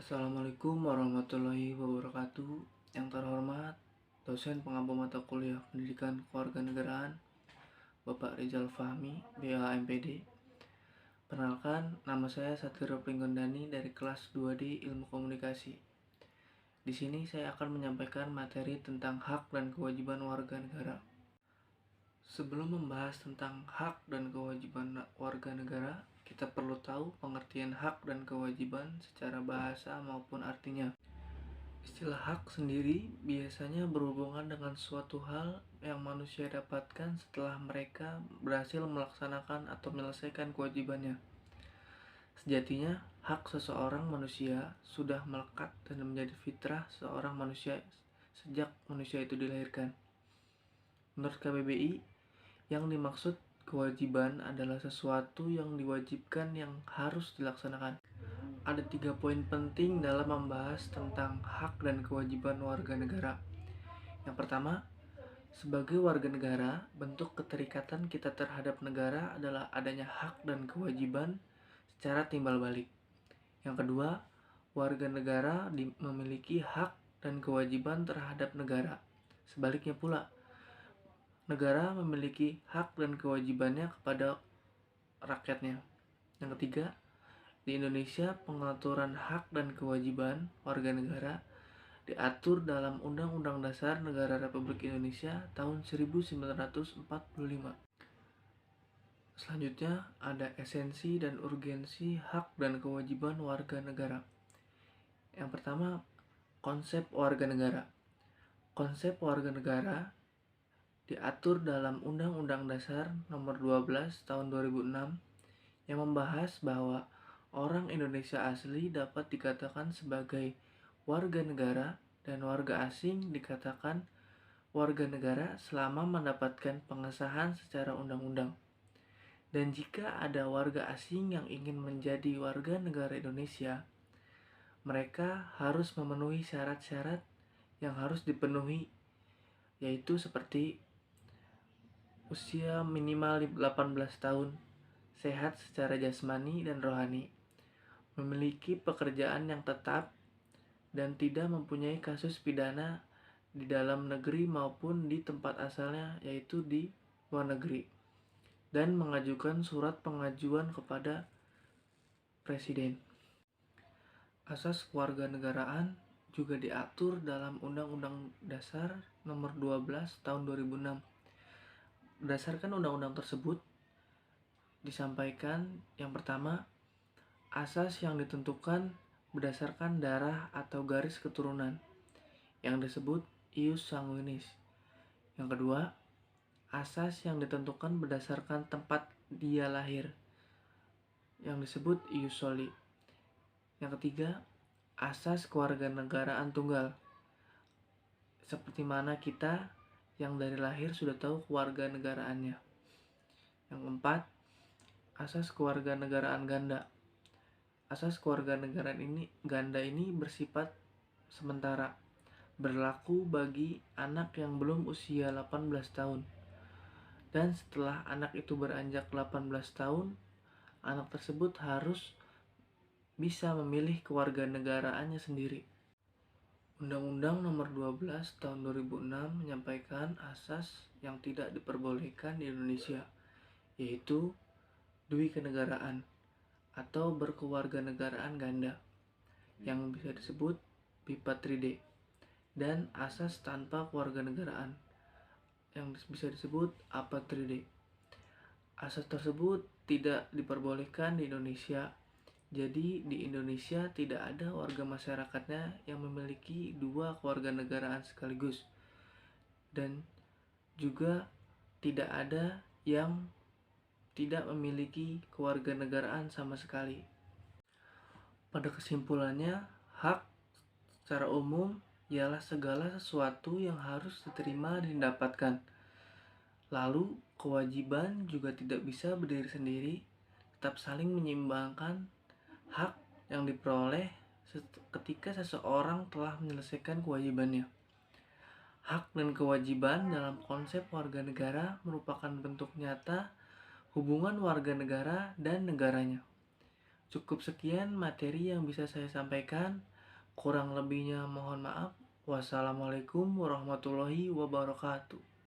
Assalamualaikum warahmatullahi wabarakatuh. Yang terhormat, dosen pengampu mata kuliah Pendidikan Kewarganegaraan, Bapak Rizal Fahmi, BH MPD. Perkenalkan, nama saya Satrio Pringgondani dari kelas 2D Ilmu Komunikasi. Di sini saya akan menyampaikan materi tentang hak dan kewajiban warga negara. Sebelum membahas tentang hak dan kewajiban warga negara, kita perlu tahu pengertian hak dan kewajiban secara bahasa maupun artinya. Istilah hak sendiri biasanya berhubungan dengan suatu hal yang manusia dapatkan setelah mereka berhasil melaksanakan atau menyelesaikan kewajibannya. Sejatinya, hak seseorang manusia sudah melekat dan menjadi fitrah seorang manusia sejak manusia itu dilahirkan. Menurut KBBI, yang dimaksud kewajiban adalah sesuatu yang diwajibkan yang harus dilaksanakan. Ada 3 poin penting dalam membahas tentang hak dan kewajiban warga negara. Yang pertama, sebagai warga negara, bentuk keterikatan kita terhadap negara adalah adanya hak dan kewajiban secara timbal balik. Yang kedua, warga negara memiliki hak dan kewajiban terhadap negara. Sebaliknya pula, negara memiliki hak dan kewajibannya kepada rakyatnya. Yang ketiga, di Indonesia, pengaturan hak dan kewajiban warga negara diatur dalam Undang-Undang Dasar Negara Republik Indonesia tahun 1945. Selanjutnya, ada esensi dan urgensi hak dan kewajiban warga negara. Yang pertama, konsep warga negara. Konsep warga negara diatur dalam Undang-Undang Dasar Nomor 12 Tahun 2006 yang membahas bahwa orang Indonesia asli dapat dikatakan sebagai warga negara dan warga asing dikatakan warga negara selama mendapatkan pengesahan secara undang-undang. Dan jika ada warga asing yang ingin menjadi warga negara Indonesia, mereka harus memenuhi syarat-syarat yang harus dipenuhi, yaitu seperti usia minimal 18 tahun, sehat secara jasmani dan rohani, memiliki pekerjaan yang tetap, dan tidak mempunyai kasus pidana di dalam negeri maupun di tempat asalnya, yaitu di luar negeri, dan mengajukan surat pengajuan kepada Presiden. Asas kewarganegaraan juga diatur dalam Undang-Undang Dasar Nomor 12 Tahun 2006. Berdasarkan undang-undang tersebut, disampaikan yang pertama, asas yang ditentukan berdasarkan darah atau garis keturunan yang disebut ius sanguinis. Yang kedua, asas yang ditentukan berdasarkan tempat dia lahir yang disebut ius soli. Yang ketiga, asas kewarganegaraan tunggal. Seperti mana kita yang dari lahir sudah tahu kewarganegaraannya. Yang keempat, asas kewarganegaraan ganda. Asas kewarganegaraan ganda ini bersifat sementara, berlaku bagi anak yang belum usia 18 tahun. Dan setelah anak itu beranjak 18 tahun, anak tersebut harus bisa memilih kewarganegaraannya sendiri. Undang-Undang Nomor 12 Tahun 2006 menyampaikan asas yang tidak diperbolehkan di Indonesia, yaitu dui kenegaraan atau berkewarganegaraan ganda yang bisa disebut bipatride, dan asas tanpa kewarganegaraan yang bisa disebut apatride. Asas tersebut tidak diperbolehkan di Indonesia. Jadi di Indonesia tidak ada warga masyarakatnya yang memiliki dua kewarganegaraan sekaligus, dan juga tidak ada yang tidak memiliki kewarganegaraan sama sekali. Pada kesimpulannya, hak secara umum ialah segala sesuatu yang harus diterima dan didapatkan. Lalu, kewajiban juga tidak bisa berdiri sendiri, tetap saling menyeimbangkan hak yang diperoleh ketika seseorang telah menyelesaikan kewajibannya. Hak dan kewajiban dalam konsep warga negara merupakan bentuk nyata hubungan warga negara dan negaranya. Cukup sekian materi yang bisa saya sampaikan. Kurang lebihnya mohon maaf. Wassalamualaikum warahmatullahi wabarakatuh.